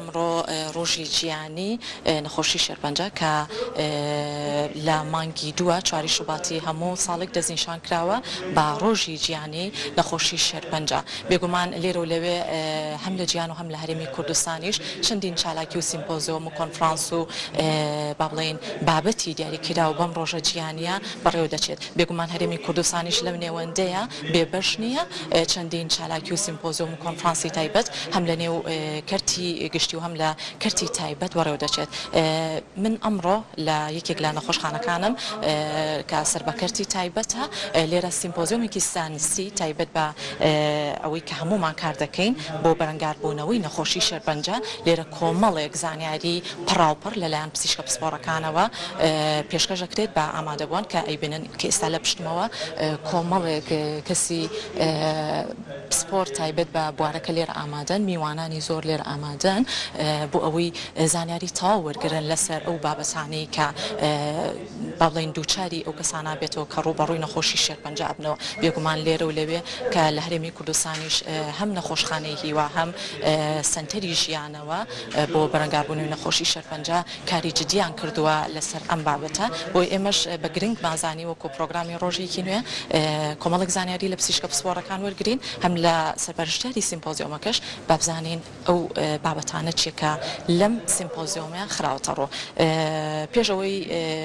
ئەمڕۆ ڕۆژی جیانی نەخۆشی شێرپەنجە کە لە مانگی دووە 4 شوباتی هەموو ساڵێک دەستنیشان کراوە بە ڕۆژی جیانی نەخۆشی شێرپەنجە. بێگومان لێرە و لەوێ هەم لە جیان و هەم لە هەرێمی کوردستانیش چەندین چالاکی و سیمپۆزیۆم و کۆنفرانس و با بڵێن بابەتی دیاریکرا و بەم ڕۆژە جیانیە بەڕێوە دەچێت. بێگومان هەرێمی کوردستانیش لەم نێوەندەیە بێبەش نییە چەندین چالاکی و سیمپۆزیۆم و کۆنفرانسی تایبەت هەم لە نێو کەرتی گشتی و هەم لە کەرتی تایبەت بەڕێوە دەچێت. من ئەمڕۆ لە یەکێک لە نەخۆشخانەکانم کە سەربەکەرتی تایبەتە لێرە سیمپۆزیۆمێکی سانسی تایبەت بە ئەوەی کە هەمومان کار دەکەین بۆ بەرەنگاربوونەوەی نەخۆشی شێرپەنجە لێرە کۆمەڵێک زانیاری پڕاوپڕ لەلایەن پزیشکە پسپۆڕەکانەوە پێشکەشەکرێت بە ئامادەبوون کە ئەیبنن کە ئێستا لە پشتمەوە کۆمەڵێک کەسی سپۆرت تایبەت بە بوارەکە لێرە ئامادەن، میوانانی زۆر لێرە ئامادەن بۆ ئەوەی زانیاری تەواو وەرگرن لەسەر ئەو بابەتانەی کە با بڵێن دووچاری ئەو کەسانە بێتەوە کە ڕوبەڕووی نەخۆشی شێرپەنجە بنەوە. بێگومان لێرە و لەوێ کە لە هەرێمی کوردستانیش هەم نەخۆشخانەی هیوا هەم سنتەری ژیانەوە بۆ بەرەنگاربوونەوەی نەخۆشی شێرپەنجە کاری جدیان کردووە لەسەر ئەم بابەتە. بۆی ئێمەش بە گرنگ مازانی وەکو پرۆگرامی ڕۆژێکی نوێ کۆمەڵێک زانیاری لە پزیشکە پسپۆڕەکان وەرگرین هەم لە سەرپەرشتیاری سیمپۆزیۆمەکەش بابزانین ئەو بابەتانە چیەکە لەم سیمپۆزیۆمە خراوەتە ڕۆ. پێشەوەی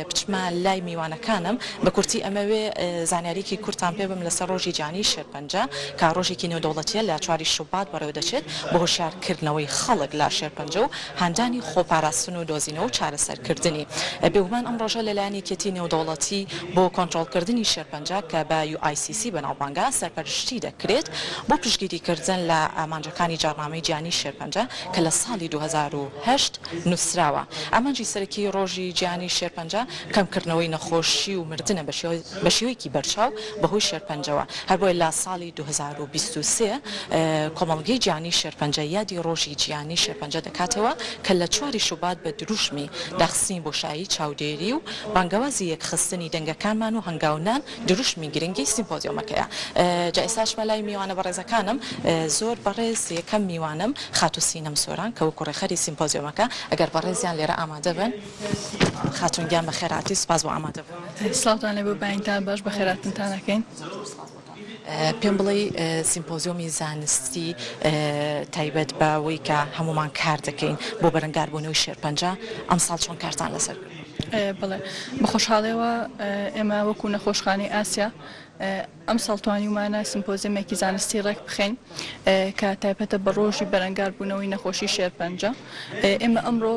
بچمە لای میوانەکانم بە کورتی ئەمەوێ زانیاریکی کورتان پێ بم لەسەر ڕۆژی جیانی شێرپەنجە کە ڕۆژێکی نێودەوڵەتیە لە 4 شوبات بەڕێوە دەچێت بۆ هۆشیارکردنەوەی خەڵک لە شێرپەنجە و هاندانی خۆپاراستن و دۆزینەوە و چارەسەرکردنی. بێگومان ئەم ڕۆژە لەلایەن یەکێتی نێودەوڵەتی بۆ کۆنتڕۆڵکردنی شێرپەنجە کە بە UICC بەناوبانگا سەرپەرشتی دەکرێت بۆ پشتگیریکردن لە ئامانجەکانی جاڕنامەی جیانی شێرپەنجە کە لە ساڵی 2008 نووسراوە. ئامانجی سەرەکی ڕۆژی جیانی شێرپەنجە کەمکردنەوەی نەخۆشی و مردنە بە شێوەیەکی بەرچاو بەهۆی شێرپەنجەوە. هەروە لە ساڵی 2023 کۆمەڵگەی جیانی شێرپەنجە یادی ڕۆژی جیانی شێرپەنجە دەکاتەوە کە لە 4 شوبات بە دروشمی داخستنی بۆشایی چاودێری و بانگەوازی یەکخستنی دەنگەکانمان و هەنگاونان دروشمی گرنگی سیمپۆزیۆمەکەیە. جا ئێستاش مەلای میوانە بەڕێزەکانم زۆر بەڕێز یەکەم میوانم خاتو سینەم سۆران کە وەکو ڕێخەری سیمپۆزیۆمەکە ئەگەر بەڕێزیان لێرە ئامادە بن خاتونگیان بە خێراتی سوپاس بۆ ئامادە بوون. سڵاوتان لێ بۆ باینتان باش بە خێراتتان نەکەین. پێم بڵێ سیمپۆزیۆمی زانستی تایبەت بەوەی کە هەمومان کار دەکەین بۆ بەرەنگاربوونەوەی شێرپەنجە ئەم ساڵ چۆن کارتان لەسەر بڵێ بە خۆشحاڵیەوە ئێمە وەکو نەخۆشخانەی ئاسیا ئەم ساڵتوانی ومانە سیمپۆزیۆمێکی زانستی ڕێک بخەین کە تایبەتە بە ڕۆژی بەرەنگاربوونەوەی نەخۆشی شێرپەنجە. ئێمە ئەمڕۆ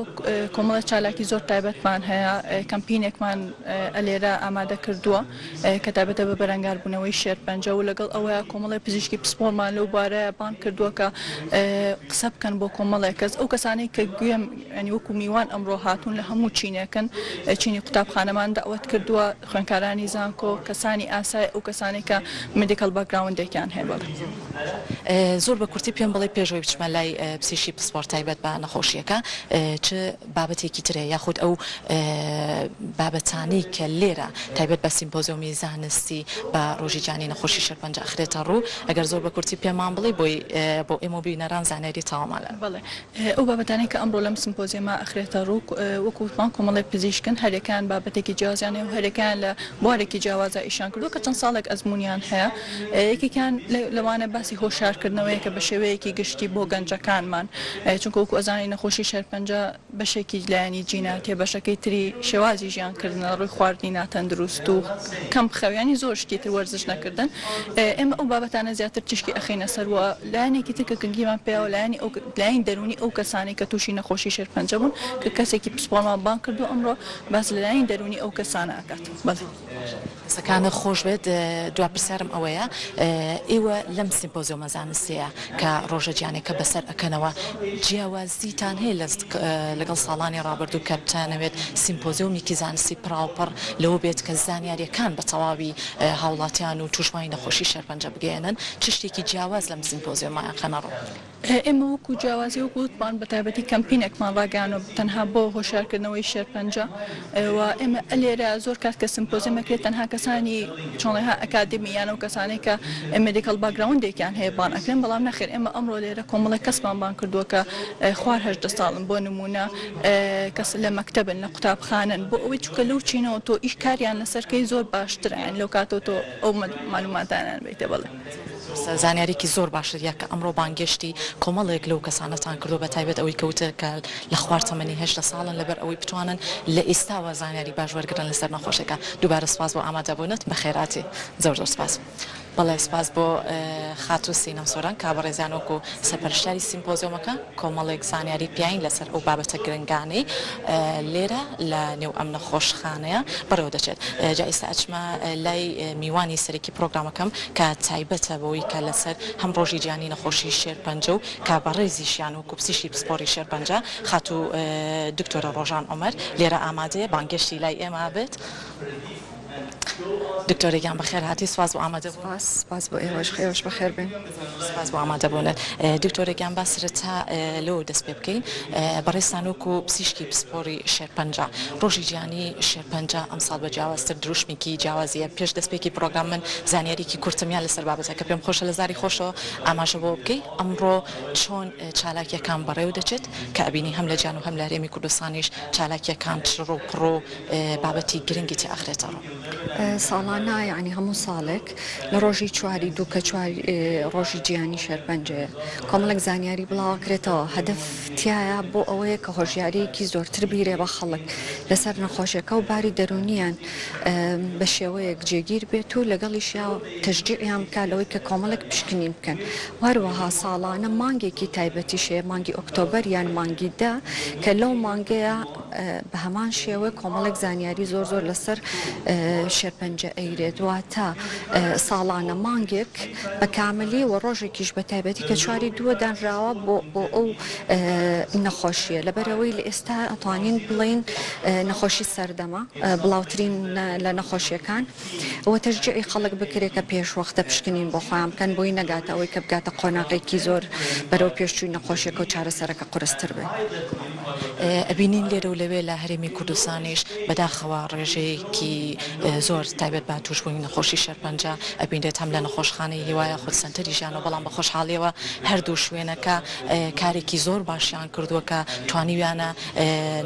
کۆمەڵە چالاکی زۆر تایبەتمان هەیە کەمپینێکمان ئەلێرە ئامادە کردووە کە تایبەتە بە بەرەنگاربوونەوەی شێرپەنجە و لەگەڵ ئەوەیە کۆمەڵی پزیشکی پسپۆرمان لەو بارەیە بان کردووە کە قسە بکەن بۆ کۆمەڵێک کەس ئەو کەسانەی کە گوێم ینی وەکو میوان ئەمڕۆ هاتوون لە هەموو چینەکەن چینی قوتابخانەمان داوەت کردووە خوێندکارانی زانکۆ کەسانی ئاسای ئەو کەسانی کە مدیکال باکگراوندێکیان هەیە. زۆر بە کورتی پێم بڵێ پێشەوەی بچمە لای پزیشکی پسپۆڕ تایبەت بە نەخۆشیەکە چ بابەتێکی ترێ یاخود ئەو بابەتانەی کە لێرە تایبەت بە سیمپۆزیۆمی زانستی بە ڕۆژی جیانی نەخۆشی شێرپەنجە ئەخرێتە ڕوو ئەگەر زۆر بە کورتی پێمان بڵێ بۆ ئێمە بینەران زانیاری تەواومانە. بڵێ ئەو بابەتانەی کە ئەمڕۆ لەم سیمپۆزیۆمە ئەخرێتە ڕوو وەکوتمان کۆمەڵی پزیشکن هەرێکان بابەتێکی جیازیانێ و هەرێکان لە بوارێکی جیاوازە ئیشان کردو کە چەند ساڵێک ئەزمونیان هەیە. یەکێکیان لەوانە باسی هۆشیارکردنەوەی کە بە شێوەیەکی گشتی بۆ گەنجەکانمان چونکە وەکو ئەزانی نەخۆشی شێرپەنجە بەشێکی لایەنی جیناتێ بەشەکەی تری شێوازی ژیانکردنە ڕووی خواردنی ناتەندروست و کەم خەویانی زۆر شتێتر وەرزش نەکردن. ئێمە ئەو بابەتانە زیاتر تشکی ئەخینە سەرەوە لایەنێکی تر کە گرنگیمان پێوە لایەن دەرونی ئەو کەسانی کە تووشی نەخۆشی شێرپەنجە بوون کە کەسێکی پسپۆڕمان بان کردو ئەمڕۆ باس لە لایەن دەرونی ئەو کەسانە ئەکات. سەکانە خۆش بێت دوپرسیارم ئەوەیە ئێوە لەم سیمپۆزیۆمە زانستیە کە ڕۆژە جیانێکە بەسەر ئەکەنەوە جیاوازیتان هەیە لەگەڵ ساڵانی ڕابردوو کە بتانەوێت سیمپۆزیۆمێکی زانستی پراوپڕ لەوە بێت کە زانیاریەکان بە تەواوی هاوڵاتیان و توشمانی نەخۆشی شێرپەنجە بگەێنن چ شتێکی جیاواز لەم سیمپۆزیۆمە ئەخەنە ڕوو. ئێمە وەکو جیاوازی و گوتمان بە تایبەتی کەمپینێکمان ڕاگەیانەوە تەنها بۆ هۆشیارکردنەوەی شێرپەنجە و ئێمە لێرە زۆر کات کە سمپۆزیەمەکرێت تەنها کەسانی چۆڵێها ئەکادمیان و کەسانێک کە مێدیکەڵ باگراوندێکیان هەیە بان ئەکرێن بەڵام نەخێر ئێمە ئەمڕۆ لێرە کۆمەڵێک کەسمان بان کردووە کە خوار 18 ساڵن بۆ نمونە کەس لە مەکتەبن لە قوتابخانن بۆ ئەوەی چووکە لەو چینەوە تۆ ئیش کاریان لەسەرکەی زۆر باشترن لەو کاتەوە تۆ ئەو مالوماتانیان بیتە بڵێ زانیاریکی زۆر باشتر یاکە ئەمڕۆ بانگشتی کۆمەڵێک لەو کەسانەتان کردو بە تایبەت ئەوەی کەوتە کە لە خوار تەمەنی 18 ساڵن لەبەر ئەوەی بتوانن لە ئێستاوە زانیاری باش وەرگرن لەسەر نەخۆشەکە. دووبارە سپاس بۆ ئامادەبوونت بە خێراتی زۆر سپاس. بەڵێ سپاس بۆ خاتو سینەم سۆران کابڕێزیان وەکو سەرپەرشتیاری سیمپۆزیۆمەکە کۆمەڵێک زانیاری پیاین لەسەر ئەو بابەتە گرنگانەی لێرە لە نێو ئەم نەخۆشخانەیە بەڕێوە دەچێت. جا ئێستا ئەچمە لای میوانی سەرەکی پرۆگرامەکەم کە تایبەتە بۆی کە لەسەر هەم ڕۆژی جیهانی نەخۆشی شێرپەنجە و کابڕێزیشیان و کوپسیشی پسپۆری شێرپەنجە خاتو دکتۆرە ڕۆژان عومەر لێرە ئامادەیە بانگشتی لای ئێمە بێت. دکتۆرێکیان بەخێر هاتی سواز بۆ ئامادە سپاس بۆ ئێوەش خێوەش بەخێر بن سپاس بۆ ئامادەبوونێت. دکتۆرێکیان با سرەتا لەوە دەست پێ بکەین بەڕێستان وەکو پزیشکی پسپۆری شێرپەنجە ڕۆژی جیهانی شێرپەنجە ئەمساڵ بە جیاوازتر دروشمێکی جیاوازیە پێش دەستپێکی پرۆگرام من زانیاریکی کورتمیان لەسەر بابەتە کە پێم خۆشە لە زاری خۆشەوە ئاماژە بۆ بکەی ئەمڕۆ چۆن چالاکیەکان بەڕێو دەچێت کە ئەبینی هەم لە جیان و هەم لە هەرێمی کوردستانیش چالاکیەکان چڕ و پڕ و بابەتی گرنگی تێ ئاخرێتەوە. ساڵانە یعنی هەموو ساڵێک لە ڕۆژی چواری دوو کە ڕۆژی جیهانی شێرپەنجەیە کۆمەڵێک زانیاری بڵاوکرێتەوە هەدەفتیایە بۆ ئەوەیە کە هۆژیارەیەکی زۆرتر بیرێ بە خەڵک لەسەر نەخۆشیەکە و باری دەرونیان بە شێوەیەک جێگیر بێت و لەگەڵیشیا تەشجیعیان بکە لەوەی کە کۆمەڵێک پشکنی بکەن. هەروەها ساڵانە مانگێکی تایبەتیشەیە مانگی ئۆکتۆبەر یان مانگی دا کە لەو مانگەیە بە هەمان شێوە کۆمەڵێک زانیاری زۆر لەسەر شێرپەنجە ئەیرێت واتە ساڵانە مانگێک بە کاملی و ڕۆژێکیش بە تایبەتی کە چواری دووە دانراوە بۆ ئەو نەخۆشیە لەبەرەوەی لە ئێستا ئەتوانین بڵین نەخۆشی سەردەما بڵاوترین لە نەخۆشیەکان ئەوە تەشجیعی خەڵک بکرێت کە پێشوەختە پشکنین بۆ خۆیان بکەن بۆی نەگاتە ئەوەی کە بگاتە قۆناغێکی زۆر بەرەو پێشچووی نەخۆشیەکە و چارەسەرەکە قورستر بێت. ئەبینین لێرە و لەوێ لە هەرێمی کوردستانیش بەداخەوە ڕێژەیەکی زۆر تایبەت بە توشبوونی نەخۆشی شێرپەنجە ئەبینێت هەم لە نەخۆشخانەی هیوایە خود سنتەری ژیانەوە بەڵام بە خۆشحاڵیەوە هەردوو شوێنەکە کارێکی زۆر باشیان کردووە کە توانیویانە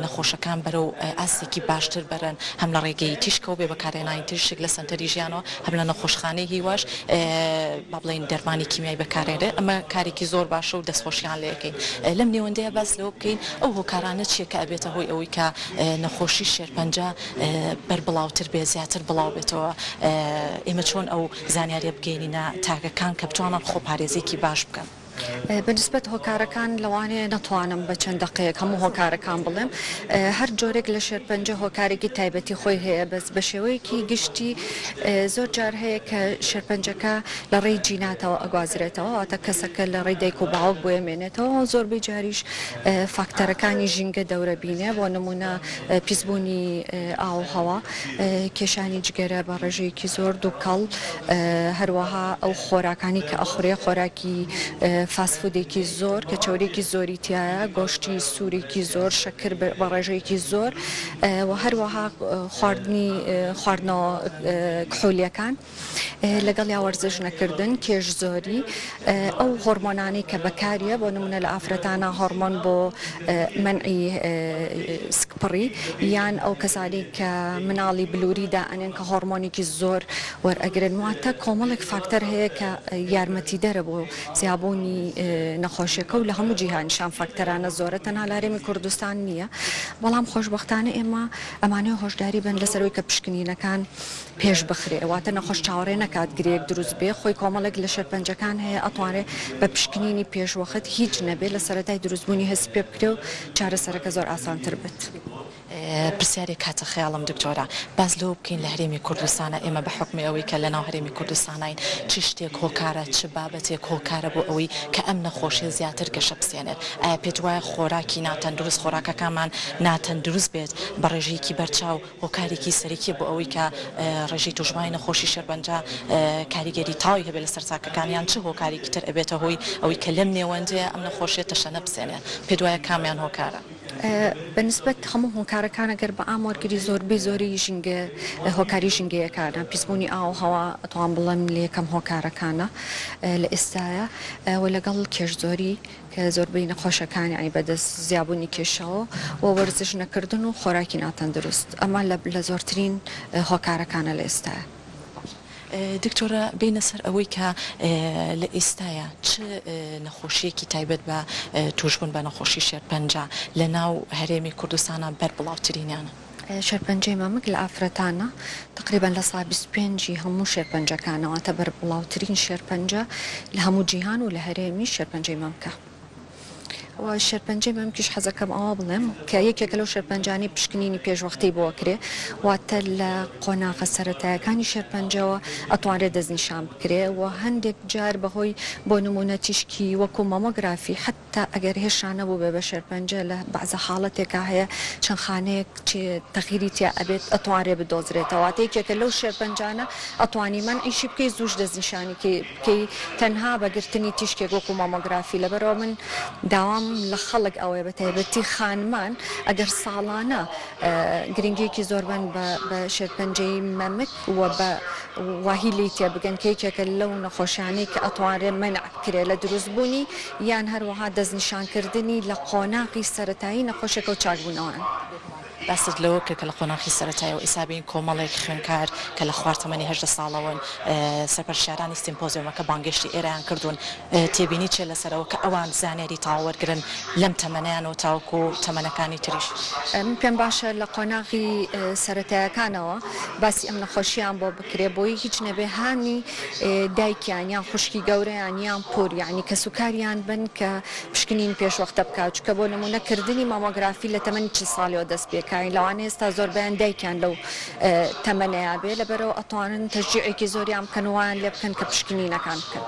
نەخۆشەکان بەرەو ئاسێکی باشتر بەرن هەم لە ڕێگەی تیشکە و بێ بەکارێنانی تیشک لە سنتەری ژیانەوە هەم لە نەخۆشخانەی هیواش با بڵین دەرمانی کیمیایی بەکارێنێ ئەمە کارێکی زۆر باشە و دەستخۆشیان لێەکەین. لەم نێوەندەیە باس لەوە بکەین ئەو هۆکارانە چیە کە ئەبێتە هۆی ئەوەی کە نەخۆشی شێرپەنجە بەربڵاوتر بێ زیاتر بڵاو بێتەوە ئێمە چۆن ئەو زانیاریە بگەینینە تاگەکان کە بتوانن خۆپارێزێکی باش بکەن. بەنسبەت هۆکارەکان لەوانەیە نەتوانم بە چەند دقەیەک هەموو هۆکارەکان بڵێم هەر جۆرێک لە شێرپەنجە هۆکارێکی تایبەتی خۆی هەیە بەس بە شێوەیەکی گشتی زۆر جار هەیە کە شێرپەنجەکە لە ڕێی جیناتەوە ئەگوازرێتەوە واتە کەسەکە لە ڕێی دایک و باوک بۆ ئێمێنێتەوە زۆربەی جاریش فاکتەرەکانی ژینگە دەورە بینێ بۆ نمونە پیسبوونی ئاوهەوا کێشانی جگەرە بە ڕێژەیەکی زۆر دووکەڵ هەروەها ئەو خۆراکانی کە ئەخورێ خۆراکی فاسفودێکی زۆر کە چاورێکی زۆری تایە گۆشتی سوورێکی زۆر شەکر بە ڕێژەیەکی زۆر و هەروەها خواردنەوە کحولیەکان لەگەڵ یا وەرزش نەکردن کێش زۆری ئەو هۆرمۆنانی کە بەکاریە بۆ نمونە لە ئافرەتانە هۆرمۆن بۆ منعی سکپڕی یان ئەو کەسانی کە مناڵی بلووریدا ئەنێن کە هۆرمۆنێکی زۆر وەرئەگرن واتە کۆمەڵێک فاکتەر هەیە کە یارمەتی دەرە بۆ زیابوونی نەخۆشیەکە و لە هەموو جیهانیشان فاکتەرانە زۆرە تەنها لە هەرێمی کوردستان نییە بەڵام خۆشبەختانە ئێمە ئەمانەیە هۆشداری بن لەسەرەوەی کە پشکنینەکان پێش بخرێ واتە نەخۆش چاوەڕێ نەکات گرێک دروست بێ خۆی کۆمەڵێک لە شێرپەنجەکان هەیە ئەتوانێت بە پشکنینی پێشوەخت هیچ نەبێت لەسەرەتای دروستبوونی هەست پێ بکرێ و چارەسەرەکە زۆر ئاسانتر بێت. پرسیاری کاتە خەیاڵم دکتۆرە باز لەو بکەین لە هەرێمی کوردستانە ئێمە بە حکمی ئەوەی کە لە ناو هەرێمی کوردستانین چ شتێک هۆکارە چ بابەتێک هۆکارە بۆ ئەوەی کە ئەم نەخۆشیە زیاتر گەشە بسێنێت ئایا پێت وایە خۆراکی ناتەندروست خۆراکەکانمان ناتەندروست بێت بە ڕێژەیەکی بەرچاو هۆکارێکی سەرەکی بۆ ئەوەی کە ڕێژەی توژمانی نەخۆشی شێرپەنجە کاریگەری تاوی هەبێت لە سەرچاکەکانیان چه هۆکارێکی تر ئەبێتە هۆی ئەوەی کە لەم نێوەندەیە ئەم نەخۆشیە تەشەنە بسێنێت پێت وایە کامیان هۆکارە بەنسبەت هەموو هۆکارەکان ئەگەر بە ئامۆرگری زۆربەی زۆری ژینگە هۆکاری ژینگەیەکانە پیسبوونی ئاو هەوا ئەتوان بڵێم لە یەکەم هۆکارەکانە لە ئێستاە و لەگەڵ کێشزۆری کە زۆربەی نەخۆشەکانی ئەی بەدەست زیابوونی کێشەوە و وەرزش نەکردن و خۆراکی ناتەندروست ئەمە لە زۆرترین هۆکارەکانە لە ئێستاە. دکتۆرە بینە سەر ئەوەی کە لە ئێستاە چ نەخۆشیەکی تایبەت بە توشبوون بە نەخۆشی شێرپەنجە لە ناو هەرێمی کوردستانە بەر بڵاوترینیانە شێرپەنجەی مەمک لە ئافرەتانە تقریبان لە سا 25 هەموو شێرپەنجەکانەوەتە بەر بڵاوترین شێرپەنجە لە هەموو جیهان و لە هەرێمی شێرپەنجەی مەمکە. و شێرپەنجەی مەمکیش حەزەکەم ئەوە بڵێم کە یەکێکە لەو شێرپەنجانی پشکنینی پێشوەختی بۆکرێ واتە لە قۆناغە سەرەتایەکانی شێرپەنجەوە ئەتوانرێت دەستنیشان بکرێ و هەندێک جار بەهۆی بۆ نمونە تیشکی وەکو مامۆگرافی حتا ئەگەر هێشانە بوو بێ بە شێرپەنجە لە بەعزە حاڵەتێکا هەیە چەند خانەیەک تەخیری تیا ئەبێت ئەتوانرێ بدۆزرێتەوە واتەیەکێکە لەو شێرپەنجانە ئەتوانی من ئیشی بکەی زوش دەستنیشانی بکەی تەنها بەگرتنی تیشکێک وەکو مامۆگرافی لەبەرەوە من داوام لە خەڵک ئەوەیە بە تایبەتی خانمان ئەگەر ساڵانە گرنگێکی زۆربەن بە شێرپەنجەی مەمک و بە واهی لی تێ بگەن کەیکێکە لەو نەخۆشیانەی کە ئەتوانرێ منع کرێ لە دروستبوونی یان هەروەها دەستنیشانکردنی لە قۆناغی سەرەتایی نەخۆشێکە و چاکبوونەوەن. باست لەوە کە لە قۆناغی سەرەتایە و ئیسابین کۆمەڵێک خوێنکار کە لە خواردەمەنی 18 ساڵەوەن سەرپەرشارانی سیمپۆزیۆمەکە بانگشتی ئێرەیان کردوون تێبینی چێ لەسەرەوە کە ئەوان زانیاری تاوەرگرن لەم تەمەنیانەوە تاوکو و تەمەنەکانی تریش. من پێم باشە لە قۆناغی سەرەتایەکانەوە باسی ئەم نەخۆشییان بۆ بکرێ بۆی هیچ نەبێ هانی دایکیان یان خوشکی گەورەیان یان پۆر یعنی کە سوکاریان بن کە پشکنین پێشوەختە بکات چکە بۆ نمونەکردنی مامۆگرافی لە تەمەنی 40 ساڵیەوە دەست پێکات لەوانەیە ئێستا زۆربیان دایکیان لەو تەمەنەیە بێ لەبەرەوە ئەتوانن تەشجیعێکی زۆریان بکەنوان لێ بکەن کە پشکنینەکان بکەن.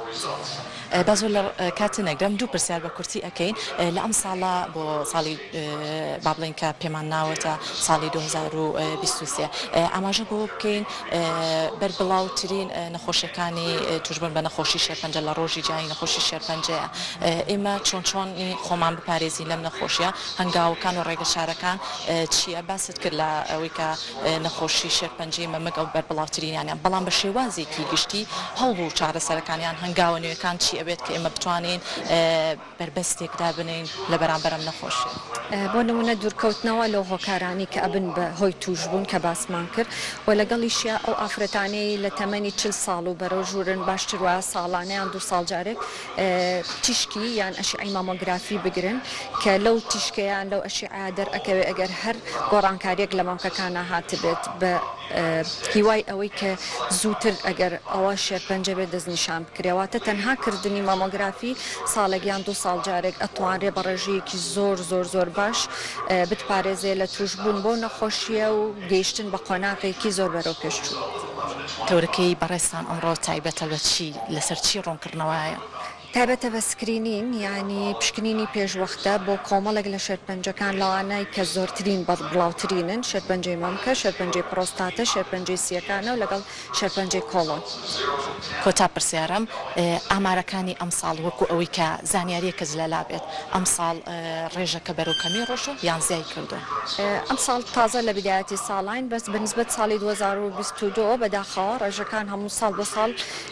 باز لە کاتە نەگرم دوو پرسیار بە کورتی ئەەکەین لە ئەم ساڵە بۆ ساڵی با بڵێن کە پێمان ناوەتە ساڵی 2023 ئاماژە بۆ بکەین بەربڵاوترین نەخۆشیەکانی توشبوون بە نەخۆشی شێرپەنجە لە ڕۆژی جایی نەخۆشی شێرپەنجەیە ئێمە چۆنی خۆمان بپارێزین لەم نەخۆشیە هەنگاوەکان و ڕێگە شارەکان چییە باست کرد لە ئەوەی کە نەخۆشی شێرپەنجەی مەمک ئەو بەربڵاوترینیان بەڵام بە شێوازێکی گشتی هەڵبوو چارەسەرەکانیان هەنگاوە نوێەکان چی ئەبێت کە ئێمە بتوانین بربەستێکدا بنین لە بەرامبەرم نەخۆشی بۆ نمونە دوورکەوتنەوە لەو هۆکارانی کە ئەبن بە هۆی توشبوون کە باسمان کرد و لەگەڵیشیا ئەو ئافرەتانەی لە تەمەنی 40 ساڵ و بەرەو ژوورن باشتر وایە ساڵانەیان 2 ساڵ جارێک تیشکی یان ئەشعەی مامۆگرافی بگرن کە لەو تیشکەیان لەو ئەشعەیە دەرئەکەوێ ئەگەر هەر گۆڕانکاریەک لە مامکەکانە هاتبێت بە هیوای ئەوەی کە زووتر ئەگەر ئەوە شێرپەنجە بێت دەستنیشان بکرێواتە تەنها کردنی مامۆگرافی ساڵێکیان 2 ساڵ جارێک ئەتوانرێ بە ڕێژەیەکی زۆر باش بتپارێزێ لە توشبوون بۆ نەخۆشیە و گەیشتن بە قۆناغێکی زۆر بەرەو پێشچوو. تەورەکەی بەڕێستان ئەمڕۆ تایبەتە بە چی لەسەر چی ڕوونکردنەوەیە؟ تایبەتە بە سکرینین ینی پشکنینی پێشوەختە بۆ کۆمەڵێک لە شێرپەنجەکان لەوانەی کە زۆرترین بڵاوترینن شێرپەنجەی مەمکە شێرپەنجەی پرۆستاتە شێرپەنجەی سیەکانە و لەگەڵ شێرپەنجەی کۆڵۆن. کۆتا پرسیارم ئامارەکانی ئەم ساڵ وەکو ئەوەی کە زانیاریە کەس لەلا بێت ئەم ساڵ ڕێژەکە بەرەوکەمی ڕۆژە یان زیای کردو ئەم ساڵ تازە لە بدایەتی ساڵین بەس بنسبەت ساڵی 2022 بەداخەوە ڕێژەکان هەموو ساڵ بە ساڵ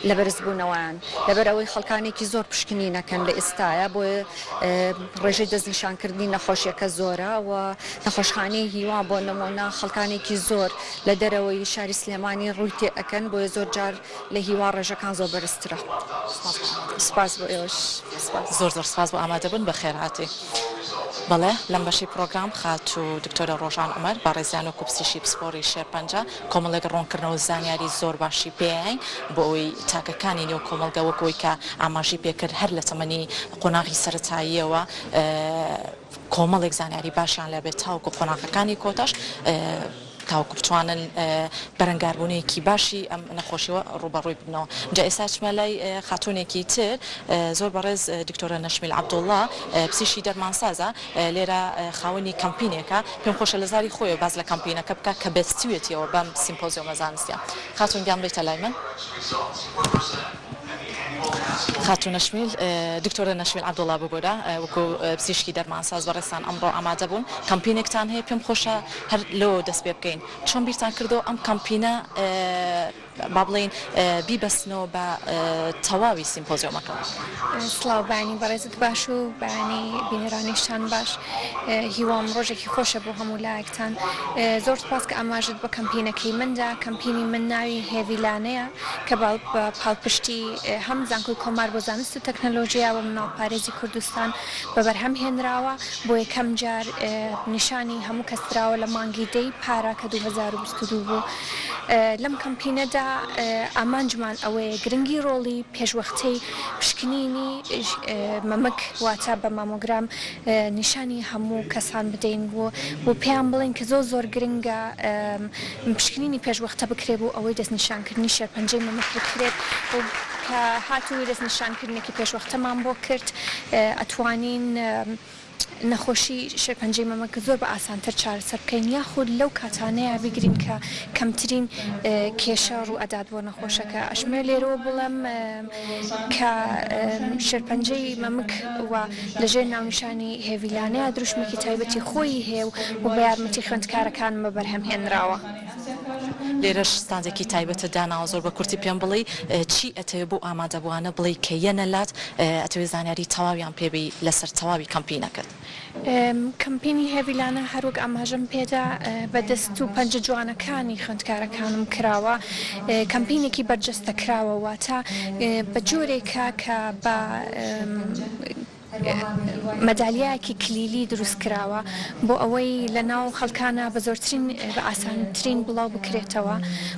لە بەرزبوونەوەیان لەبەر ئەوەی خەڵکانێکی زۆر پشکنینەکەن لە ئێستاە بۆ ڕێژەی دەستنیشانکردنی نەخۆشیەکە زۆرە و نەخۆشخانەی هیوا بۆ نمونە خەڵکانێکی زۆر لە دەرەوەی شاری سلێمانی ڕووی تێ ئەەکەن بۆیە زۆر جار لە هیوا ڕێژەکان زۆر بەرزترە. سپاس بۆ ئێوەش زۆر سپاس بۆ ئامادەبوون بە خێرهاتی. بەڵێ لەم بەشی پرۆگرام خات و دکتۆرە ڕۆژان عومەر بە ڕێزیان و کوپسیشی پسپۆری شێرپەنجە کۆمەڵێک ڕوونکردنەوە زانیاری زۆر باشی پێیان بۆ ئەوی تاکەکانی نێو کۆمەلگە وەکەوەی کە ئاماژی پێکرد هەر لە تەمەنی قۆناغی سەرەتاییەوە کۆمەڵێک زانیاری باشیان لەبێت تاوکو قۆناغەکانی کۆتەش تاوکو بتوانن بەرەنگاربوونەیەکی باشی ئەم نەخۆشیەوە ڕوبەڕووی بنەوە. جا ئێستا چمە لای خاتونێکی تر زۆر بەڕێز دکتۆرە نەشمیل عەبدوڵڵا پزیشکی دەرمانسازە لێرە خاوەنی کەمپینێکە پێم خۆشە لە زاری خۆی باز لە کەمپینەکە بکە کە بێستوێتیەوە بەم سیمپۆزیۆمە زانستیە. خاتون گیان بێتە لای من. خاتون نەشمیل دکتۆرە نەشمیل عەبدوڵڵا ببوورە وەکو پزیشکی دەرمانساز بەڕێستان ئەمڕۆ ئامادە بوون کەمپینێکتان هەیە پێم خۆشە هەر لەوە دەست پێ بکەین چۆن بیرتان کردەوە ئەم کەمپینە با بڵێن بیبەستنەوە بە تەواوی سیمپۆزیۆمەکە. سڵاوبانی بەڕێزت باش و بەیانی بینێرانیشتان باش هیوام ڕۆژێکی خۆشە بۆ هەموو لایەکتان زۆر سپاس کە ئاماژت بە کەمپینەکەی مندا کەمپینی من ناوی هێڤیلانەیە کە بە پاڵپشتی هەم زانکۆی کۆمار بۆ زانست و تەکنەلۆژیا و مناڵپارێزی کوردستان بەبەرهەم هێنراوە بۆ یەکەم جار نیشانی هەموو کەسراوە لە مانگی دەی پارە کە 2022 بوو لەم کەمپینەدا ئامانجمان ئەوەیە گرنگی ڕۆڵی پێشوەختەی پشکنینی مەمک واتە بە مامۆگرام نیشانی هەموو کەسان بدەین بۆ پێیان بڵین کە زۆر گرنگە پشکنینی پێشوەختە بکرێت بۆ ئەوەی دەستنیشانکردنی شێرپەنجەی مەمک بکرێت کە هاتووی دەستنیشانکردنێکی پێشوەختەمان بۆ کرد ئەتوانین نەخۆشی شێرپەنجەی مەمەکە زۆر بە ئاسانتر چارەسەر بکەین یاخود لەو کاتانەیە بیگرین کە کەمترین کێشە ڕوو ئەدات بۆ نەخۆشەکە ئەشمێ لێرەوە بڵم کە شێرپەنجەی مەمک وە لەژێر ناونیشانی هێڤیلانەیە دروشمێکی تایبەتی خۆی هەیە و بە یارمەتی خوێندکارەکان بەبەرهەمهێنراوە. لێرەش ستانجێکی تایبەتە داناوە زۆر بە کورتی پێم بڵێ چی ئەتەوێت بۆ ئامادەبووانە بڵێ کە یەنەلات ئەتەوێت زانیاری تەواویان پێبی لەسەر تەواوی کەمپینەکەت. کەمپینی هێڤیلانە هەروەک ئاماژەم پێدا بەدەست و پەنجە جوانەکانی خوێندکارەکانم کراوە کەمپینێکی بەرجەستە کراوە واتە بە جۆرێکە کە بە مەدالیایەکی کلیلی دروست کراوە بۆ ئەوەی لە ناو خەڵکانە بە زۆرترین بە ئاسانترین بڵاو بکرێتەوە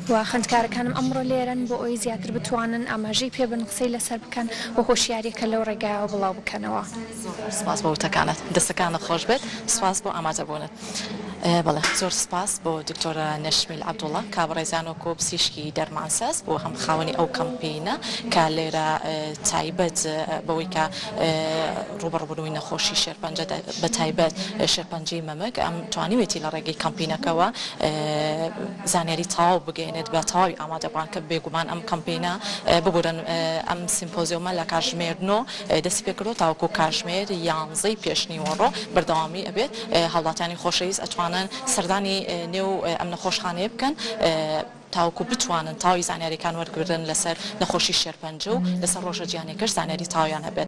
و خوێندکارەکانم ئەمڕۆ لێرن بۆ ئەوی زیاتر بتوانن ئاماژەی پێبن قسەی لەسەر بکەن بۆ هۆشیاریەکە لەو ڕێگایەوە بڵاو بکەنەوە. سپاس بۆ وتەکانت دەستەکانت خۆش بێت سپاس بۆ ئامادەبوونت. بەڵێ زۆر سپاس بۆ دکتۆرە نەشمیل عەبدوڵڵا کابڕێزان و کۆپسیشکی دەرمانساز بۆ هەم خاوەنی ئەو کەمپینە کە لێرە تایبەت بەوەی کە ڕوبەڕووبوونەوەی نەخۆشی شێرپەنجە بە تایبەت شێرپەنجەی مەمک ئەم توانیوێتی لە ڕێگەی کەمپینەکەەوە زانیاری تەواو بگەێنێت بە تەواوی ئامادەبان کە بێگومان ئەم کەمپینە ببورن ئەم سیمپۆزیۆمە لە کاتژمێرنۆ دەستی پێکردەوە تاوەکو کاتژمێر 11 پێشنیوەڕۆ بەردەوامی ئەبێت هەوڵاتیانی خۆشەویست ئەتوانن سەردانی نێو ئەم نەخۆشخانەیە بکەن تاوەکو بتوانن تاوی زانیاریەکان وەرگرن لەسەر نەخۆشی شێرپەنجە و لەسەر ڕۆژە گیانێکەش زانیاری تاویان هەبێت.